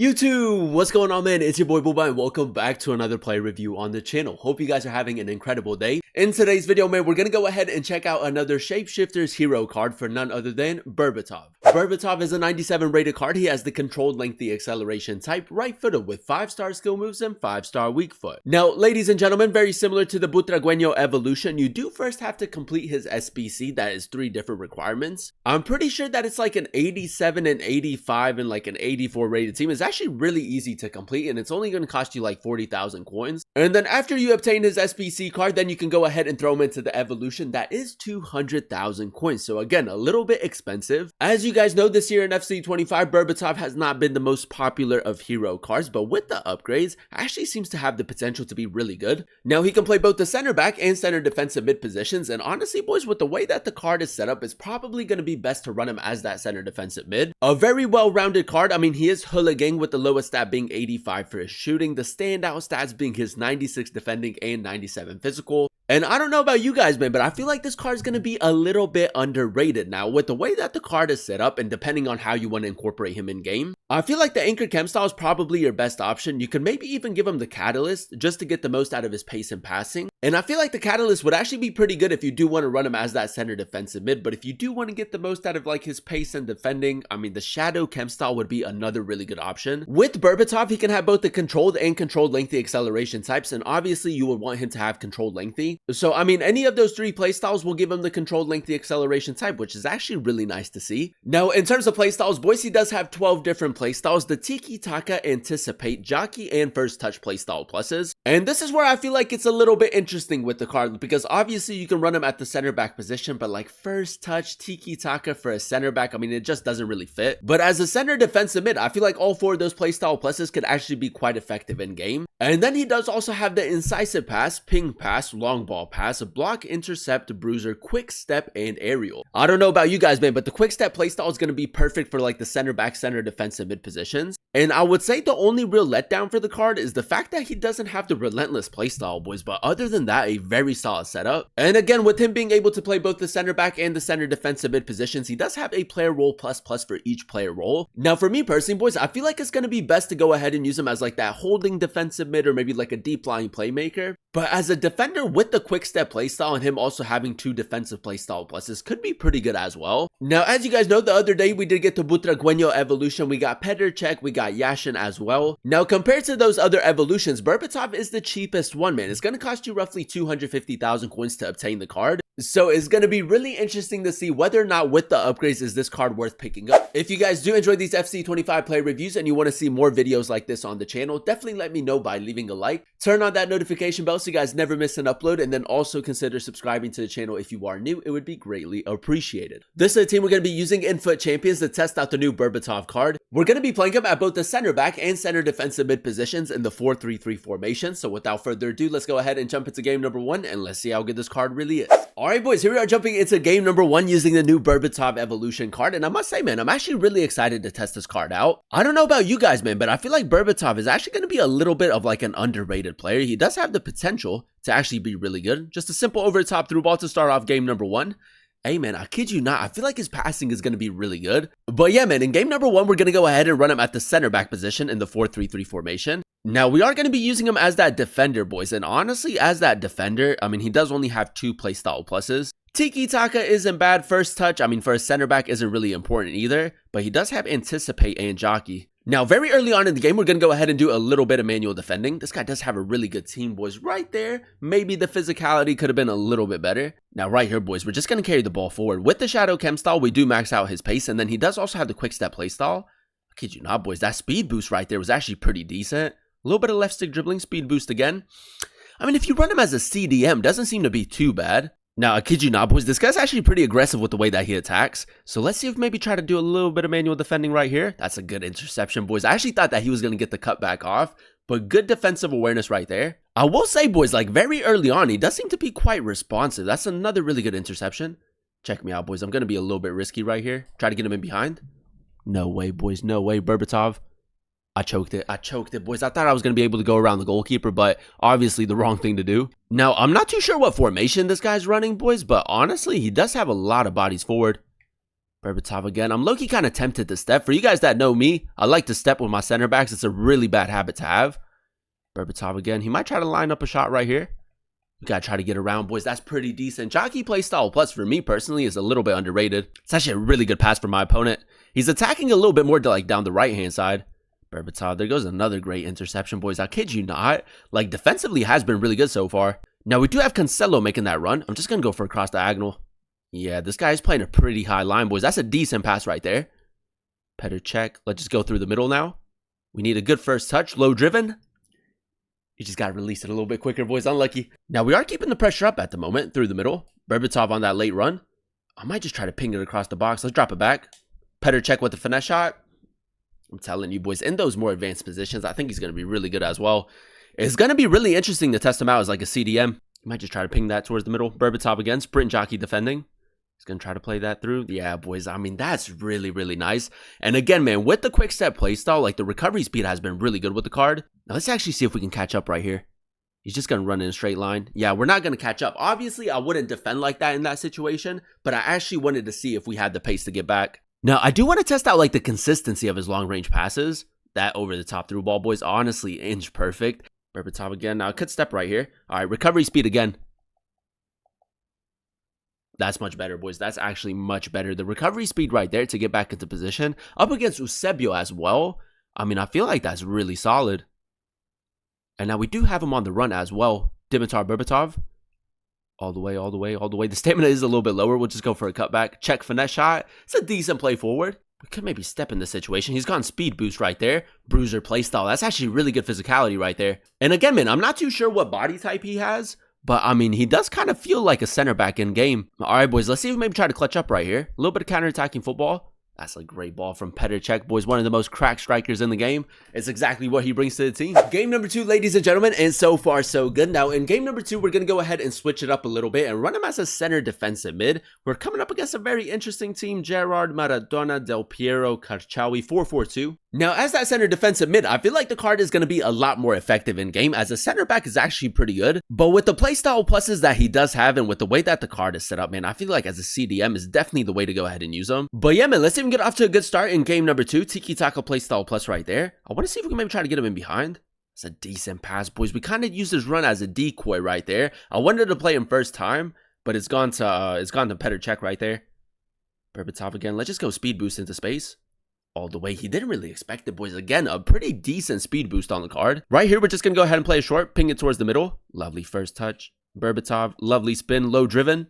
YouTube, what's going on, man? It's your boy Booba and welcome back to another play review on the channel. Hope you guys are having an incredible day. In today's video, man, we're gonna go ahead and check out another Shapeshifters hero card for none other than Berbatov. Berbatov is a 97 rated card. He has the controlled lengthy acceleration type, right footed with 5-star skill moves and 5-star weak foot. Now, ladies and gentlemen, very similar to the Berbatov Evolution, you do first have to complete his SBC. That is 3 different requirements. I'm pretty sure that it's like an 87 and 85 and like an 84 rated team. It's actually really easy to complete and it's only going to cost you like 40,000 coins. And then after you obtain his SBC card, then you can go ahead and throw him into the evolution. That is 200,000 coins. So again, a little bit expensive. As you guys know, this year in FC25, Berbatov has not been the most popular of hero cards, but with the upgrades, actually seems to have the potential to be really good. Now he can play both the center back and center defensive mid positions. And honestly, boys, with the way that the card is set up, it's probably going to be best to run him as that center defensive mid. A very well-rounded card. I mean, he is hooligan with the lowest stat being 85 for his shooting, the standout stats being his 96 defending and 97 physical. And I don't know about you guys, man, but I feel like this card is going to be a little bit underrated. Now, with the way that the card is set up and depending on how you want to incorporate him in game, I feel like the Anchor Chem style is probably your best option. You could maybe even give him the Catalyst just to get the most out of his pace and passing. And I feel like the Catalyst would actually be pretty good if you do want to run him as that center defensive mid. But if you do want to get the most out of like his pace and defending, I mean, the Shadow Chem style would be another really good option. With Berbatov, he can have both the controlled and controlled lengthy acceleration types. And obviously you would want him to have controlled lengthy. So, I mean, any of those 3 playstyles will give him the controlled lengthy acceleration type, which is actually really nice to see. Now, in terms of playstyles, boys, he does have 12 different playstyles. The Tiki-Taka, Anticipate, Jockey, and First Touch playstyle pluses. And this is where I feel like it's a little bit interesting with the card, because obviously you can run him at the center back position, but like First Touch, Tiki-Taka for a center back, I mean, it just doesn't really fit. But as a center defensive mid, I feel like all 4 of those playstyle pluses could actually be quite effective in game. And then he does also have the Incisive Pass, Ping Pass, Long Ball Pass, Block, Intercept, Bruiser, Quick Step, and Aerial. I don't know about you guys, man, but the Quick Step playstyle is going to be perfect for like the center back, center defensive mid positions. And I would say the only real letdown for the card is the fact that he doesn't have the Relentless playstyle, boys, but other than that, a very solid setup. And again, with him being able to play both the center back and the center defensive mid positions, he does have a player role plus for each player role. Now, for me personally, boys, I feel like it's going to be best to go ahead and use him as like that holding defensive mid or maybe like a deep lying playmaker. But as a defender with the quick step playstyle and him also having 2 defensive playstyle pluses could be pretty good as well. Now, as you guys know, the other day we did get the Berbatov Evolution. We got Petr Cech, we got Yashin as well. Now, compared to those other evolutions, Berbatov is the cheapest one, man. It's going to cost you roughly 250,000 coins to obtain the card. So it's going to be really interesting to see whether or not with the upgrades is this card worth picking up. If you guys do enjoy these FC25 play reviews and you want to see more videos like this on the channel, definitely let me know by leaving a like. Turn on that notification bell so you guys never miss an upload, and then also consider subscribing to the channel if you are new. It would be greatly appreciated. This is the team we're going to be using in FUT Champions to test out the new Berbatov card. We're going to be playing him at both the center back and center defensive mid positions in the 4-3-3 formation. So without further ado, let's go ahead and jump into game number 1 and let's see how good this card really is. Alright, boys, here we are jumping into game number 1 using the new Berbatov Evolution card. And I must say, man, I'm actually really excited to test this card out. I don't know about you guys, man, but I feel like Berbatov is actually going to be a little bit of like an underrated player. He does have the potential to actually be really good. Just a simple over the top through ball to start off game number 1. Hey, man, I kid you not, I feel like his passing is going to be really good. But yeah, man, in game number 1, we're going to go ahead and run him at the center back position in the 4-3-3 formation. Now, we are going to be using him as that defender, boys. And honestly, as that defender, I mean, he does only have 2 playstyle pluses. Tiki-Taka isn't bad. First Touch, I mean, for a center back isn't really important either. But he does have Anticipate and Jockey. Now, very early on in the game, we're going to go ahead and do a little bit of manual defending. This guy does have a really good team, boys, right there. Maybe the physicality could have been a little bit better. Now, right here, boys, we're just going to carry the ball forward. With the Shadow Chem style, we do max out his pace, and then he does also have the quick step play style. I kid you not, boys, that speed boost right there was actually pretty decent. A little bit of left stick dribbling, speed boost again. I mean, if you run him as a CDM, doesn't seem to be too bad. Now, I kid you not, boys, this guy's actually pretty aggressive with the way that he attacks. So let's see if maybe try to do a little bit of manual defending right here. That's a good interception, boys. I actually thought that he was going to get the cutback off, but good defensive awareness right there. I will say, boys, like very early on, he does seem to be quite responsive. That's another really good interception. Check me out, boys. I'm going to be a little bit risky right here. Try to get him in behind. No way, boys. No way, Berbatov. I choked it, boys. I thought I was going to be able to go around the goalkeeper, but obviously the wrong thing to do. Now, I'm not too sure what formation this guy's running, boys, but honestly, he does have a lot of bodies forward. Berbatov again. I'm low-key kind of tempted to step. For you guys that know me, I like to step with my center backs. It's a really bad habit to have. Berbatov again. He might try to line up a shot right here. We got to try to get around, boys. That's pretty decent. Jockey playstyle plus for me personally is a little bit underrated. It's actually a really good pass for my opponent. He's attacking a little bit more to like down the right-hand side. Berbatov, there goes another great interception, boys. I kid you not. Like, defensively has been really good so far. Now, we do have Cancelo making that run. I'm just going to go for a cross diagonal. Yeah, this guy's playing a pretty high line, boys. That's a decent pass right there. Petr check. Let's just go through the middle now. We need a good first touch. Low driven. You just got to release it a little bit quicker, boys. Unlucky. Now, we are keeping the pressure up at the moment through the middle. Berbatov on that late run. I might just try to ping it across the box. Let's drop it back. Petr check with the finesse shot. I'm telling you, boys, in those more advanced positions, I think he's going to be really good as well. It's going to be really interesting to test him out as like a CDM. You might just try to ping that towards the middle. Berbatov again. Sprint jockey defending. He's going to try to play that through. Yeah, boys, I mean, that's really, really nice. And again, man, with the quick step playstyle, like the recovery speed has been really good with the card. Now, let's actually see if we can catch up right here. He's just going to run in a straight line. Yeah, we're not going to catch up. Obviously, I wouldn't defend like that in that situation, but I actually wanted to see if we had the pace to get back. Now, I do want to test out like the consistency of his long-range passes. That over-the-top through ball, boys, honestly, inch perfect. Berbatov again. Now, could step right here. All right, recovery speed again. That's much better, boys. That's actually much better. The recovery speed right there to get back into position. Up against Eusebio as well. I mean, I feel like that's really solid. And now we do have him on the run as well. Dimitar Berbatov. All the way, all the way, all the way. The stamina is a little bit lower. We'll just go for a cutback. Check finesse shot. It's a decent play forward. We could maybe step in this situation. He's gone speed boost right there. Bruiser playstyle. That's actually really good physicality right there. And again, man, I'm not too sure what body type he has. But, I mean, he does kind of feel like a center back in game. All right, boys, let's see if we maybe try to clutch up right here. A little bit of counter-attacking football. That's a great ball from Petr check, boys. One of the most cracked strikers in the game. It's exactly what he brings to the team. Game number 2, ladies and gentlemen, and so far so good. Now, in game number 2, we're going to go ahead and switch it up a little bit and run him as a center defensive mid. We're coming up against a very interesting team. Gerard, Maradona, Del Piero, Carchawi, 4-4-2. Now, as that center defensive mid, I feel like the card is going to be a lot more effective in game, as a center back is actually pretty good. But with the playstyle pluses that he does have, and with the way that the card is set up, man, I feel like as a CDM is definitely the way to go ahead and use him. But yeah, man, let's even get off to a good start in game number 2. Tiki-taka playstyle plus right there. I want to see if we can maybe try to get him in behind. It's a decent pass, boys. We kind of used his run as a decoy right there. I wanted to play him first time, but it's gone to Petr check right there. Berbatov again. Let's just go speed boost into space. All the way. He didn't really expect it, boys. Again, a pretty decent speed boost on the card. Right here, we're just going to go ahead and play a short. Ping it towards the middle. Lovely first touch. Berbatov, lovely spin. Low driven.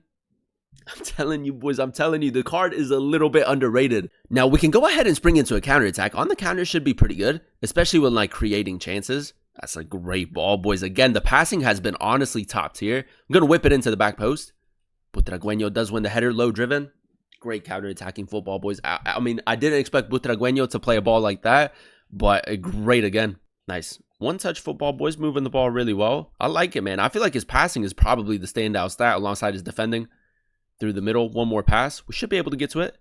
I'm telling you, boys. I'm telling you, the card is a little bit underrated. Now, we can go ahead and spring into a counter attack. On the counter should be pretty good, especially when, like, creating chances. That's a great ball, boys. Again, the passing has been honestly top tier. I'm going to whip it into the back post. Butragueño does win the header. Low driven. Great counter-attacking football, boys. I mean, I didn't expect Butragueño to play a ball like that, but great again. Nice. One-touch football, boys, moving the ball really well. I like it, man. I feel like his passing is probably the standout stat alongside his defending. Through the middle, one more pass. We should be able to get to it.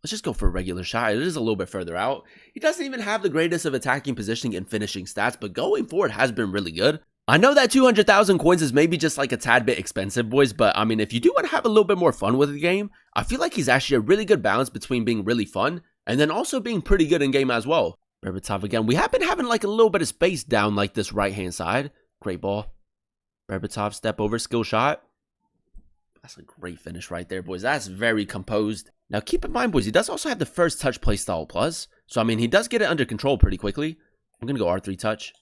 Let's just go for a regular shot. It is a little bit further out. He doesn't even have the greatest of attacking positioning and finishing stats, but going forward has been really good. I know that 200,000 coins is maybe just like a tad bit expensive, boys, but I mean, if you do want to have a little bit more fun with the game, I feel like he's actually a really good balance between being really fun and then also being pretty good in game as well. Berbatov again. We have been having like a little bit of space down like this right-hand side. Great ball. Berbatov step over, skill shot. That's a great finish right there, boys. That's very composed. Now, keep in mind, boys, he does also have the first touch playstyle plus. So, I mean, he does get it under control pretty quickly. I'm going to go R3 touch.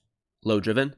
Low driven.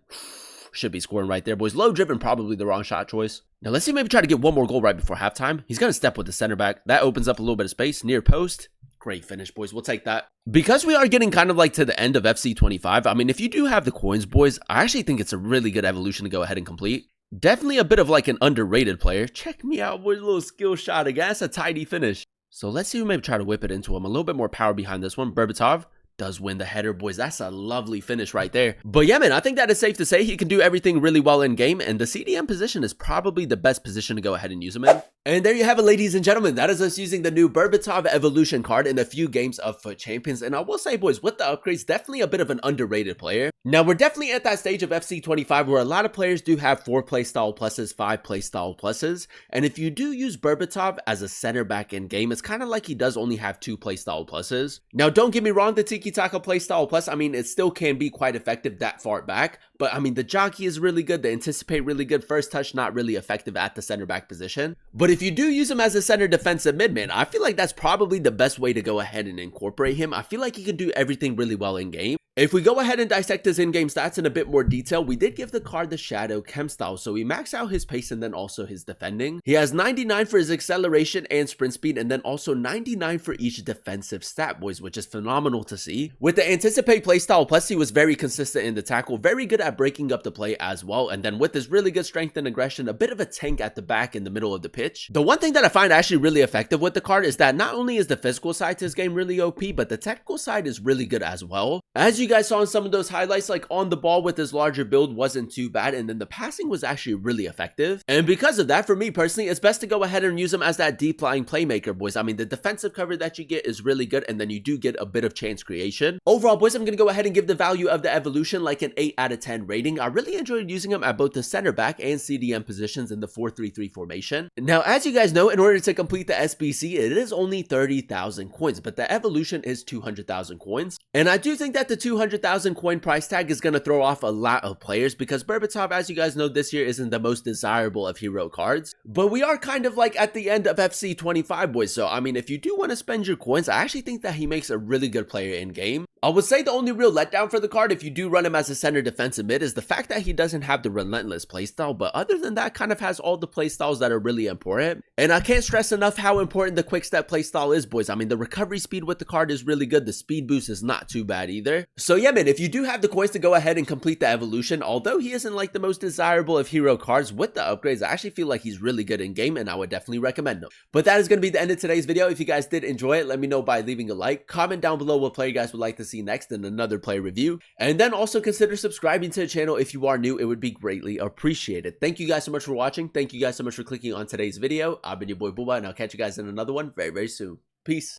Should be scoring right there, boys. Low driven, probably the wrong shot choice. Now, let's see maybe try to get one more goal right before halftime. He's going to step with the center back. That opens up a little bit of space. Near post. Great finish, boys. We'll take that. Because we are getting kind of like to the end of FC 25, I mean, if you do have the coins, boys, I actually think it's a really good evolution to go ahead and complete. Definitely a bit of like an underrated player. Check me out, boys. A little skill shot again. That's a tidy finish. So let's see if we maybe try to whip it into him. A little bit more power behind this one. Berbatov does win the header, boys. That's a lovely finish right there. But yeah, man, I think that is safe to say he can do everything really well in game, and the CDM position is probably the best position to go ahead and use him in. And there you have it, ladies and gentlemen. That is us using the new Berbatov Evolution card in a few games of FUT Champions. And I will say, boys, with the upgrades, definitely a bit of an underrated player. Now, we're definitely at that stage of FC25 where a lot of players do have 4 playstyle pluses, 5 playstyle pluses. And if you do use Berbatov as a center back in game, it's kind of like he does only have 2 playstyle pluses. Now, don't get me wrong, the Tiki Taka playstyle plus, I mean, it still can be quite effective that far back. But I mean, the jockey is really good, the anticipate really good, first touch not really effective at the center back position. But if you do use him as a center defensive midman, I feel like that's probably the best way to go ahead and incorporate him. I feel like he can do everything really well in game. If we go ahead and dissect his in-game stats in a bit more detail, we did give the card the Shadow Chem style, so we max out his pace and then also his defending. He has 99 for his acceleration and sprint speed, and then also 99 for each defensive stat, boys, which is phenomenal to see. With the Anticipate playstyle plus, he was very consistent in the tackle, very good at breaking up the play as well, and then with his really good strength and aggression, a bit of a tank at the back in the middle of the pitch. The one thing that I find actually really effective with the card is that not only is the physical side to his game really OP, but the technical side is really good as well. As you guys saw in some of those highlights, like on the ball with his larger build wasn't too bad, and then the passing was actually really effective. And because of that, for me personally, it's best to go ahead and use him as that deep lying playmaker, boys. I mean, the defensive cover that you get is really good, and then you do get a bit of chance creation. Overall, boys, I'm going to go ahead and give the value of the Evolution like an 8 out of 10 rating. I really enjoyed using him at both the center back and CDM positions in the 4-3-3 formation. Now, as you guys know, in order to complete the SBC, it is only 30,000 coins, but the Evolution is 200,000 coins. And I do think that the 200,000 coin price tag is going to throw off a lot of players because Berbatov, as you guys know, this year isn't the most desirable of hero cards. But we are kind of like at the end of FC25, boys. So, I mean, if you do want to spend your coins, I actually think that he makes a really good player in game. I would say the only real letdown for the card, if you do run him as a center defensive mid, is the fact that he doesn't have the relentless playstyle, but other than that, kind of has all the playstyles that are really important. And I can't stress enough how important the quick step playstyle is, boys. I mean, the recovery speed with the card is really good. The speed boost is not too bad either. So yeah, man, if you do have the coins to go ahead and complete the Evolution, although he isn't like the most desirable of hero cards, with the upgrades, I actually feel like he's really good in game, and I would definitely recommend him. But that is going to be the end of today's video. If you guys did enjoy it, let me know by leaving a like. Comment down below what player you guys would like to see next in another player review, and then also consider subscribing to the channel if you are new. It would be greatly appreciated. Thank you guys so much for watching. Thank you guys so much for clicking on today's video. I've been your boy Booba, and I'll catch you guys in another one very, very soon. Peace.